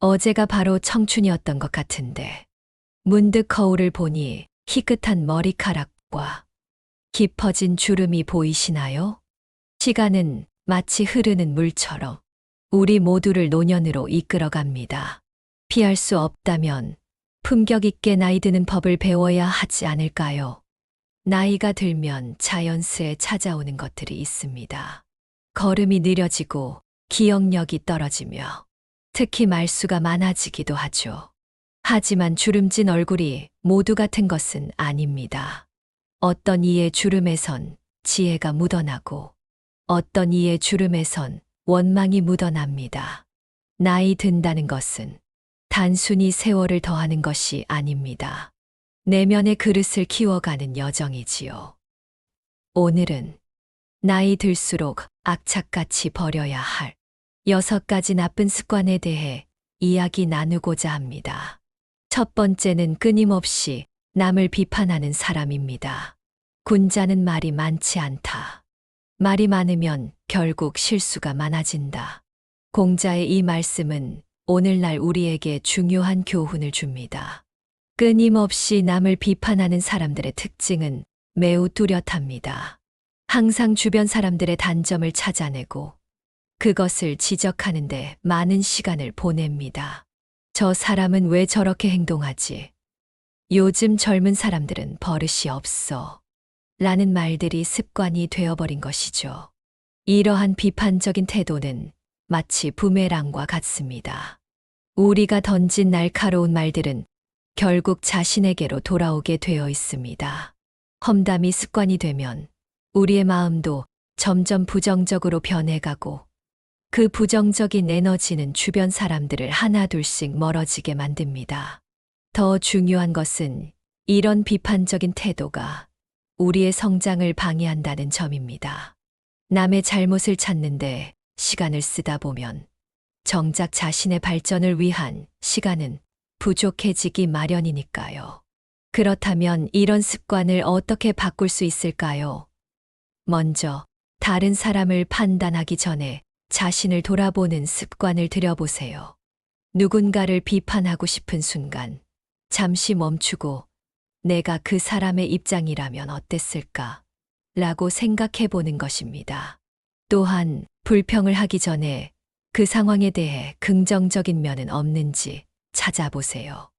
어제가 바로 청춘이었던 것 같은데 문득 거울을 보니 희끗한 머리카락과 깊어진 주름이 보이시나요? 시간은 마치 흐르는 물처럼 우리 모두를 노년으로 이끌어갑니다. 피할 수 없다면 품격 있게 나이 드는 법을 배워야 하지 않을까요? 나이가 들면 자연스레 찾아오는 것들이 있습니다. 걸음이 느려지고 기억력이 떨어지며 특히 말수가 많아지기도 하죠. 하지만 주름진 얼굴이 모두 같은 것은 아닙니다. 어떤 이의 주름에선 지혜가 묻어나고 어떤 이의 주름에선 원망이 묻어납니다. 나이 든다는 것은 단순히 세월을 더하는 것이 아닙니다. 내면의 그릇을 키워가는 여정이지요. 오늘은 나이 들수록 악착같이 버려야 할 6가지 나쁜 습관에 대해 이야기 나누고자 합니다. 첫 번째는 끊임없이 남을 비판하는 사람입니다. 군자는 말이 많지 않다. 말이 많으면 결국 실수가 많아진다. 공자의 이 말씀은 오늘날 우리에게 중요한 교훈을 줍니다. 끊임없이 남을 비판하는 사람들의 특징은 매우 뚜렷합니다. 항상 주변 사람들의 단점을 찾아내고 그것을 지적하는데 많은 시간을 보냅니다. 저 사람은 왜 저렇게 행동하지? 요즘 젊은 사람들은 버릇이 없어. 라는 말들이 습관이 되어버린 것이죠. 이러한 비판적인 태도는 마치 부메랑과 같습니다. 우리가 던진 날카로운 말들은 결국 자신에게로 돌아오게 되어 있습니다. 험담이 습관이 되면 우리의 마음도 점점 부정적으로 변해가고 그 부정적인 에너지는 주변 사람들을 하나둘씩 멀어지게 만듭니다. 더 중요한 것은 이런 비판적인 태도가 우리의 성장을 방해한다는 점입니다. 남의 잘못을 찾는데 시간을 쓰다 보면 정작 자신의 발전을 위한 시간은 부족해지기 마련이니까요. 그렇다면 이런 습관을 어떻게 바꿀 수 있을까요? 먼저 다른 사람을 판단하기 전에 자신을 돌아보는 습관을 들여보세요. 누군가를 비판하고 싶은 순간 잠시 멈추고 내가 그 사람의 입장이라면 어땠을까? 라고 생각해 보는 것입니다. 또한 불평을 하기 전에 그 상황에 대해 긍정적인 면은 없는지 찾아보세요.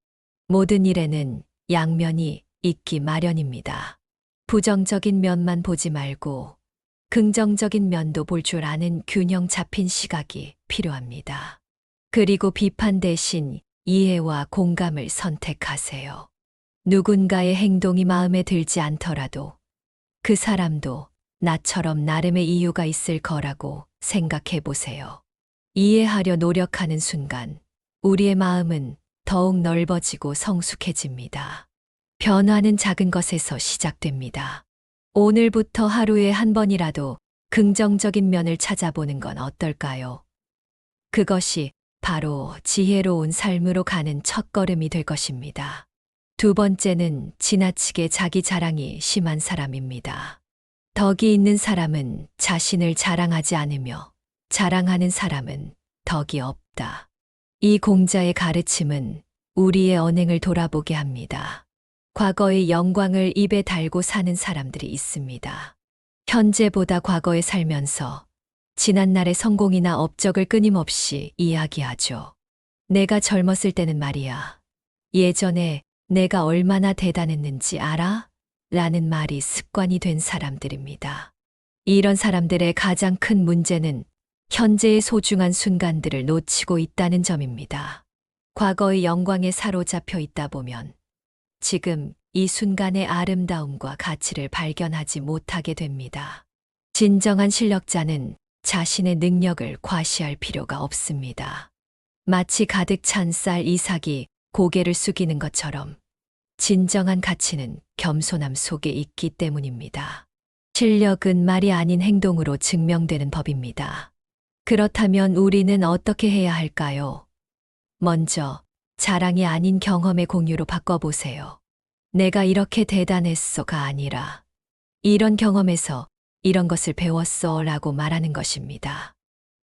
모든 일에는 양면이 있기 마련입니다. 부정적인 면만 보지 말고 긍정적인 면도 볼 줄 아는 균형 잡힌 시각이 필요합니다. 그리고 비판 대신 이해와 공감을 선택하세요. 누군가의 행동이 마음에 들지 않더라도 그 사람도 나처럼 나름의 이유가 있을 거라고 생각해 보세요. 이해하려 노력하는 순간 우리의 마음은 더욱 넓어지고 성숙해집니다. 변화는 작은 것에서 시작됩니다. 오늘부터 하루에 한 번이라도 긍정적인 면을 찾아보는 건 어떨까요? 그것이 바로 지혜로운 삶으로 가는 첫걸음이 될 것입니다. 두 번째는 지나치게 자기 자랑이 심한 사람입니다. 덕이 있는 사람은 자신을 자랑하지 않으며 자랑하는 사람은 덕이 없다. 이 공자의 가르침은 우리의 언행을 돌아보게 합니다. 과거의 영광을 입에 달고 사는 사람들이 있습니다. 현재보다 과거에 살면서 지난날의 성공이나 업적을 끊임없이 이야기하죠. 내가 젊었을 때는 말이야. 예전에 내가 얼마나 대단했는지 알아? 라는 말이 습관이 된 사람들입니다. 이런 사람들의 가장 큰 문제는 현재의 소중한 순간들을 놓치고 있다는 점입니다. 과거의 영광에 사로잡혀 있다 보면 지금 이 순간의 아름다움과 가치를 발견하지 못하게 됩니다. 진정한 실력자는 자신의 능력을 과시할 필요가 없습니다. 마치 가득 찬 쌀 이삭이 고개를 숙이는 것처럼 진정한 가치는 겸손함 속에 있기 때문입니다. 실력은 말이 아닌 행동으로 증명되는 법입니다. 그렇다면 우리는 어떻게 해야 할까요? 먼저 자랑이 아닌 경험의 공유로 바꿔보세요. 내가 이렇게 대단했어가 아니라 이런 경험에서 이런 것을 배웠어 라고 말하는 것입니다.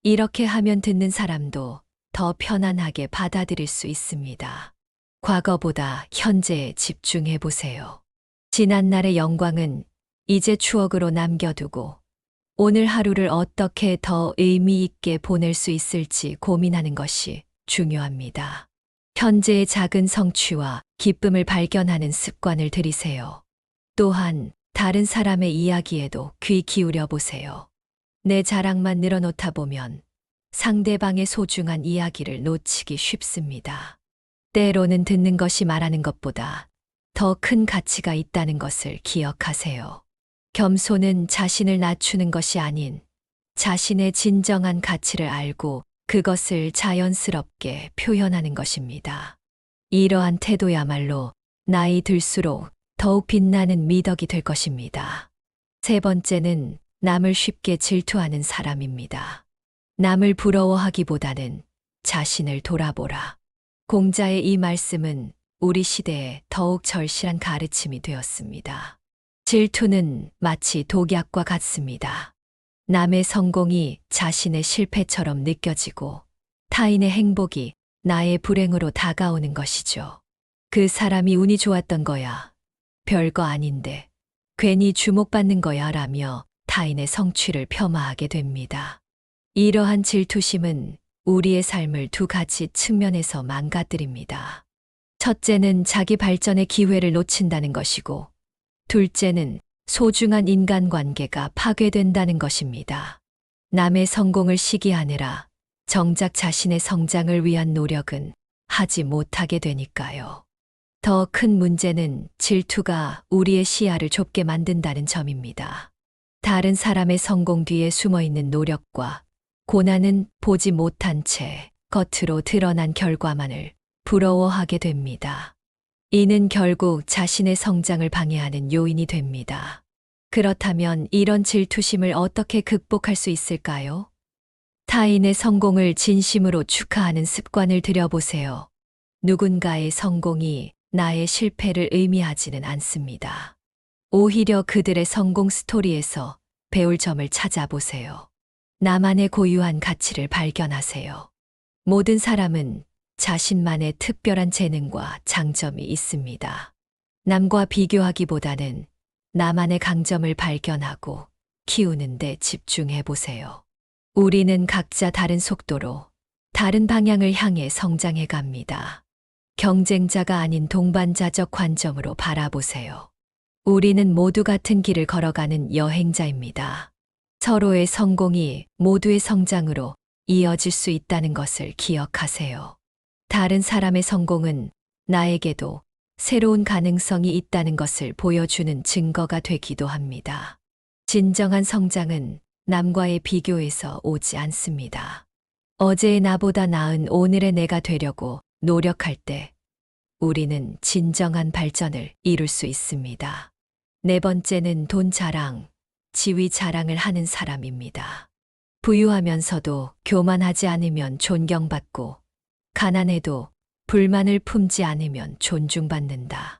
이렇게 하면 듣는 사람도 더 편안하게 받아들일 수 있습니다. 과거보다 현재에 집중해 보세요. 지난날의 영광은 이제 추억으로 남겨두고 오늘 하루를 어떻게 더 의미 있게 보낼 수 있을지 고민하는 것이 중요합니다. 현재의 작은 성취와 기쁨을 발견하는 습관을 들이세요. 또한 다른 사람의 이야기에도 귀 기울여 보세요. 내 자랑만 늘어놓다 보면 상대방의 소중한 이야기를 놓치기 쉽습니다. 때로는 듣는 것이 말하는 것보다 더 큰 가치가 있다는 것을 기억하세요. 겸손은 자신을 낮추는 것이 아닌 자신의 진정한 가치를 알고 그것을 자연스럽게 표현하는 것입니다. 이러한 태도야말로 나이 들수록 더욱 빛나는 미덕이 될 것입니다. 세 번째는 남을 쉽게 질투하는 사람입니다. 남을 부러워하기보다는 자신을 돌아보라. 공자의 이 말씀은 우리 시대에 더욱 절실한 가르침이 되었습니다. 질투는 마치 독약과 같습니다. 남의 성공이 자신의 실패처럼 느껴지고 타인의 행복이 나의 불행으로 다가오는 것이죠. 그 사람이 운이 좋았던 거야. 별거 아닌데 괜히 주목받는 거야 라며 타인의 성취를 폄하하게 됩니다. 이러한 질투심은 우리의 삶을 두 가지 측면에서 망가뜨립니다. 첫째는 자기 발전의 기회를 놓친다는 것이고, 둘째는 소중한 인간관계가 파괴된다는 것입니다. 남의 성공을 시기하느라 정작 자신의 성장을 위한 노력은 하지 못하게 되니까요. 더 큰 문제는 질투가 우리의 시야를 좁게 만든다는 점입니다. 다른 사람의 성공 뒤에 숨어있는 노력과 고난은 보지 못한 채 겉으로 드러난 결과만을 부러워하게 됩니다. 이는 결국 자신의 성장을 방해하는 요인이 됩니다. 그렇다면 이런 질투심을 어떻게 극복할 수 있을까요? 타인의 성공을 진심으로 축하하는 습관을 들여보세요. 누군가의 성공이 나의 실패를 의미하지는 않습니다. 오히려 그들의 성공 스토리에서 배울 점을 찾아보세요. 나만의 고유한 가치를 발견하세요. 모든 사람은 자신만의 특별한 재능과 장점이 있습니다. 남과 비교하기보다는 나만의 강점을 발견하고 키우는 데 집중해 보세요. 우리는 각자 다른 속도로 다른 방향을 향해 성장해 갑니다. 경쟁자가 아닌 동반자적 관점으로 바라보세요. 우리는 모두 같은 길을 걸어가는 여행자입니다. 서로의 성공이 모두의 성장으로 이어질 수 있다는 것을 기억하세요. 다른 사람의 성공은 나에게도 새로운 가능성이 있다는 것을 보여주는 증거가 되기도 합니다. 진정한 성장은 남과의 비교에서 오지 않습니다. 어제의 나보다 나은 오늘의 내가 되려고 노력할 때 우리는 진정한 발전을 이룰 수 있습니다. 네 번째는 돈 자랑, 지위 자랑을 하는 사람입니다. 부유하면서도 교만하지 않으면 존경받고 가난해도 불만을 품지 않으면 존중받는다.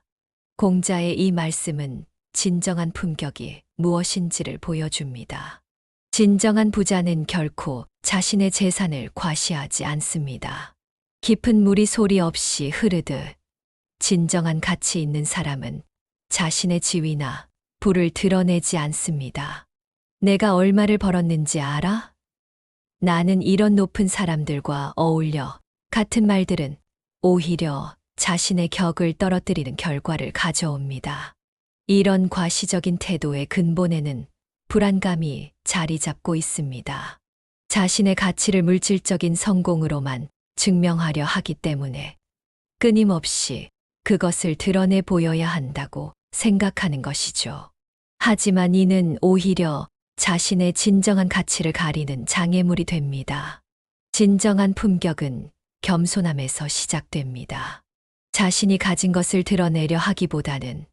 공자의 이 말씀은 진정한 품격이 무엇인지를 보여줍니다. 진정한 부자는 결코 자신의 재산을 과시하지 않습니다. 깊은 물이 소리 없이 흐르듯 진정한 가치 있는 사람은 자신의 지위나 부를 드러내지 않습니다. 내가 얼마를 벌었는지 알아? 나는 이런 높은 사람들과 어울려. 같은 말들은 오히려 자신의 격을 떨어뜨리는 결과를 가져옵니다. 이런 과시적인 태도의 근본에는 불안감이 자리 잡고 있습니다. 자신의 가치를 물질적인 성공으로만 증명하려 하기 때문에 끊임없이 그것을 드러내 보여야 한다고 생각하는 것이죠. 하지만 이는 오히려 자신의 진정한 가치를 가리는 장애물이 됩니다. 진정한 품격은 겸손함에서 시작됩니다. 자신이 가진 것을 드러내려 하기보다는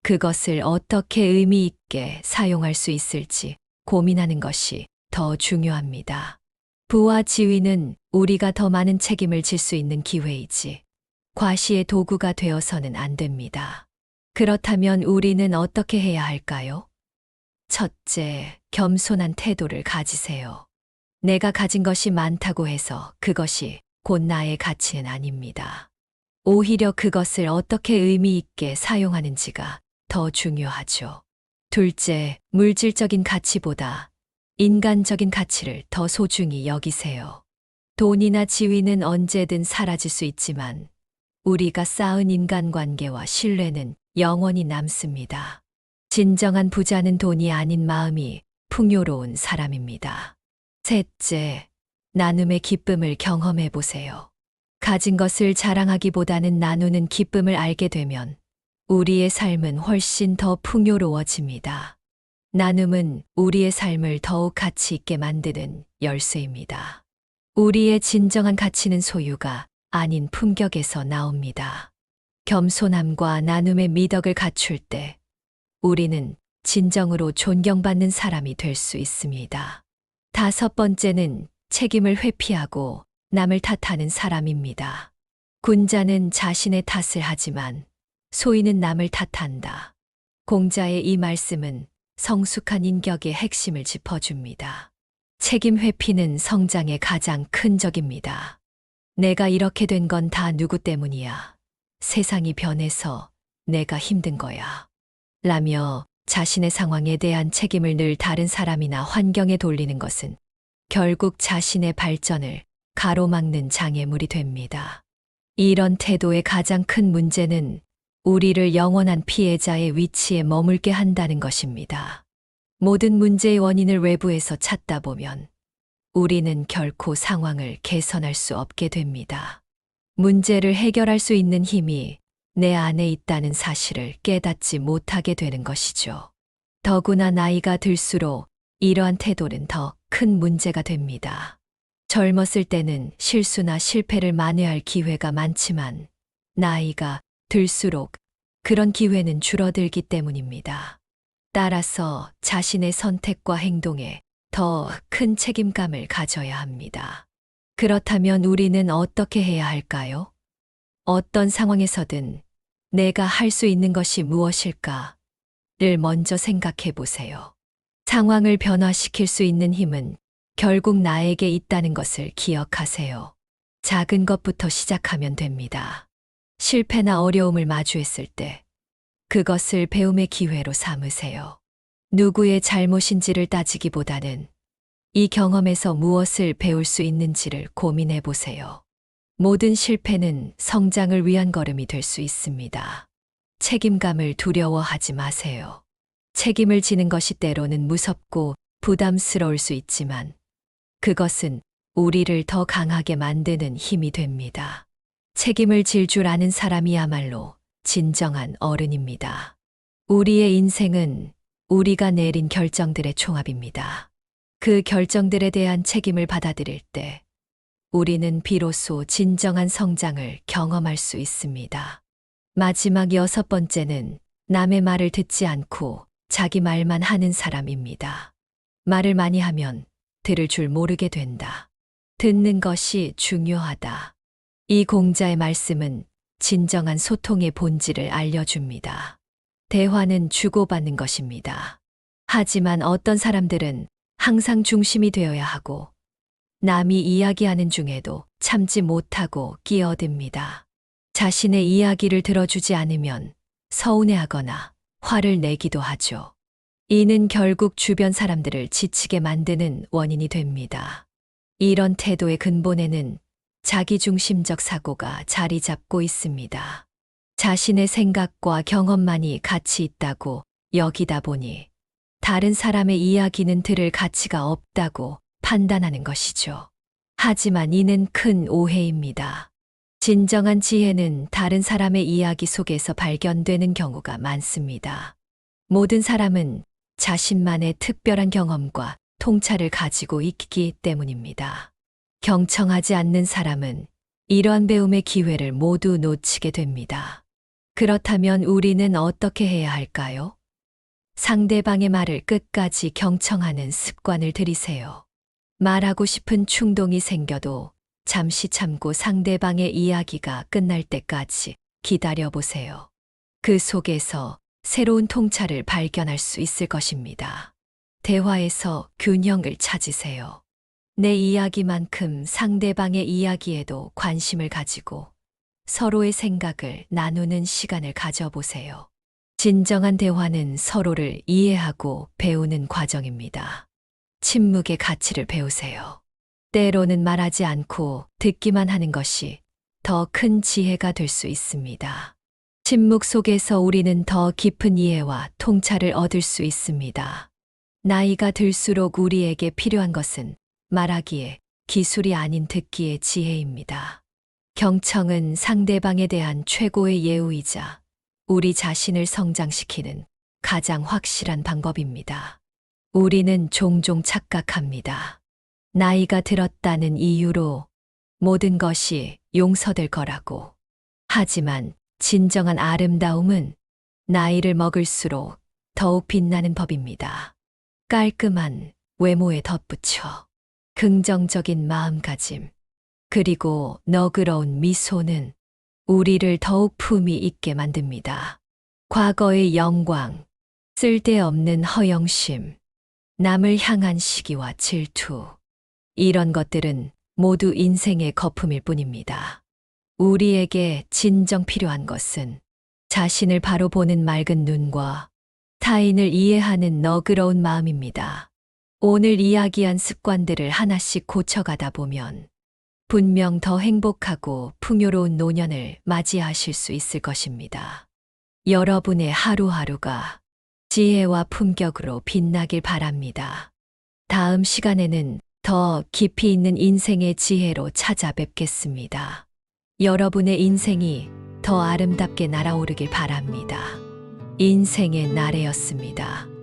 그것을 어떻게 의미 있게 사용할 수 있을지 고민하는 것이 더 중요합니다. 부와 지위는 우리가 더 많은 책임을 질 수 있는 기회이지 과시의 도구가 되어서는 안 됩니다. 그렇다면 우리는 어떻게 해야 할까요? 첫째, 겸손한 태도를 가지세요. 내가 가진 것이 많다고 해서 그것이 곧 나의 가치는 아닙니다. 오히려 그것을 어떻게 의미 있게 사용하는지가 더 중요하죠. 둘째, 물질적인 가치보다 인간적인 가치를 더 소중히 여기세요. 돈이나 지위는 언제든 사라질 수 있지만 우리가 쌓은 인간관계와 신뢰는 영원히 남습니다. 진정한 부자는 돈이 아닌 마음이 풍요로운 사람입니다. 셋째, 나눔의 기쁨을 경험해 보세요. 가진 것을 자랑하기보다는 나누는 기쁨을 알게 되면 우리의 삶은 훨씬 더 풍요로워집니다. 나눔은 우리의 삶을 더욱 가치 있게 만드는 열쇠입니다. 우리의 진정한 가치는 소유가 아닌 품격에서 나옵니다. 겸손함과 나눔의 미덕을 갖출 때 우리는 진정으로 존경받는 사람이 될 수 있습니다. 다섯 번째는 책임을 회피하고 남을 탓하는 사람입니다. 군자는 자신의 탓을 하지만 소인은 남을 탓한다. 공자의 이 말씀은 성숙한 인격의 핵심을 짚어줍니다. 책임 회피는 성장의 가장 큰 적입니다. 내가 이렇게 된 건 다 누구 때문이야. 세상이 변해서 내가 힘든 거야. 라며 자신의 상황에 대한 책임을 늘 다른 사람이나 환경에 돌리는 것은 결국 자신의 발전을 가로막는 장애물이 됩니다. 이런 태도의 가장 큰 문제는 우리를 영원한 피해자의 위치에 머물게 한다는 것입니다. 모든 문제의 원인을 외부에서 찾다 보면 우리는 결코 상황을 개선할 수 없게 됩니다. 문제를 해결할 수 있는 힘이 내 안에 있다는 사실을 깨닫지 못하게 되는 것이죠. 더구나 나이가 들수록 이러한 태도는 더 큰 문제가 됩니다. 젊었을 때는 실수나 실패를 만회할 기회가 많지만 나이가 들수록 그런 기회는 줄어들기 때문입니다. 따라서 자신의 선택과 행동에 더 큰 책임감을 가져야 합니다. 그렇다면 우리는 어떻게 해야 할까요? 어떤 상황에서든 내가 할 수 있는 것이 무엇일까를 먼저 생각해 보세요. 상황을 변화시킬 수 있는 힘은 결국 나에게 있다는 것을 기억하세요. 작은 것부터 시작하면 됩니다. 실패나 어려움을 마주했을 때 그것을 배움의 기회로 삼으세요. 누구의 잘못인지를 따지기보다는 이 경험에서 무엇을 배울 수 있는지를 고민해 보세요. 모든 실패는 성장을 위한 걸음이 될 수 있습니다. 책임감을 두려워하지 마세요. 책임을 지는 것이 때로는 무섭고 부담스러울 수 있지만 그것은 우리를 더 강하게 만드는 힘이 됩니다. 책임을 질 줄 아는 사람이야말로 진정한 어른입니다. 우리의 인생은 우리가 내린 결정들의 총합입니다. 그 결정들에 대한 책임을 받아들일 때 우리는 비로소 진정한 성장을 경험할 수 있습니다. 마지막 여섯 번째는 남의 말을 듣지 않고 자기 말만 하는 사람입니다. 말을 많이 하면 들을 줄 모르게 된다. 듣는 것이 중요하다. 이 공자의 말씀은 진정한 소통의 본질을 알려줍니다. 대화는 주고받는 것입니다. 하지만 어떤 사람들은 항상 중심이 되어야 하고 남이 이야기하는 중에도 참지 못하고 끼어듭니다. 자신의 이야기를 들어주지 않으면 서운해하거나 화를 내기도 하죠. 이는 결국 주변 사람들을 지치게 만드는 원인이 됩니다. 이런 태도의 근본에는 자기중심적 사고가 자리 잡고 있습니다. 자신의 생각과 경험만이 가치 있다고 여기다 보니 다른 사람의 이야기는 들을 가치가 없다고 판단하는 것이죠. 하지만 이는 큰 오해입니다. 진정한 지혜는 다른 사람의 이야기 속에서 발견되는 경우가 많습니다. 모든 사람은 자신만의 특별한 경험과 통찰을 가지고 있기 때문입니다. 경청하지 않는 사람은 이러한 배움의 기회를 모두 놓치게 됩니다. 그렇다면 우리는 어떻게 해야 할까요? 상대방의 말을 끝까지 경청하는 습관을 들이세요. 말하고 싶은 충동이 생겨도 잠시 참고 상대방의 이야기가 끝날 때까지 기다려보세요. 그 속에서 새로운 통찰을 발견할 수 있을 것입니다. 대화에서 균형을 찾으세요. 내 이야기만큼 상대방의 이야기에도 관심을 가지고 서로의 생각을 나누는 시간을 가져보세요. 진정한 대화는 서로를 이해하고 배우는 과정입니다. 침묵의 가치를 배우세요. 때로는 말하지 않고 듣기만 하는 것이 더 큰 지혜가 될 수 있습니다. 침묵 속에서 우리는 더 깊은 이해와 통찰을 얻을 수 있습니다. 나이가 들수록 우리에게 필요한 것은 말하기에 기술이 아닌 듣기의 지혜입니다. 경청은 상대방에 대한 최고의 예우이자 우리 자신을 성장시키는 가장 확실한 방법입니다. 우리는 종종 착각합니다. 나이가 들었다는 이유로 모든 것이 용서될 거라고. 하지만 진정한 아름다움은 나이를 먹을수록 더욱 빛나는 법입니다. 깔끔한 외모에 덧붙여 긍정적인 마음가짐, 그리고 너그러운 미소는 우리를 더욱 품위 있게 만듭니다. 과거의 영광, 쓸데없는 허영심, 남을 향한 시기와 질투, 이런 것들은 모두 인생의 거품일 뿐입니다. 우리에게 진정 필요한 것은 자신을 바로 보는 맑은 눈과 타인을 이해하는 너그러운 마음입니다. 오늘 이야기한 습관들을 하나씩 고쳐가다 보면 분명 더 행복하고 풍요로운 노년을 맞이하실 수 있을 것입니다. 여러분의 하루하루가 지혜와 품격으로 빛나길 바랍니다. 다음 시간에는 더 깊이 있는 인생의 지혜로 찾아뵙겠습니다. 여러분의 인생이 더 아름답게 날아오르길 바랍니다. 인생의 나래였습니다.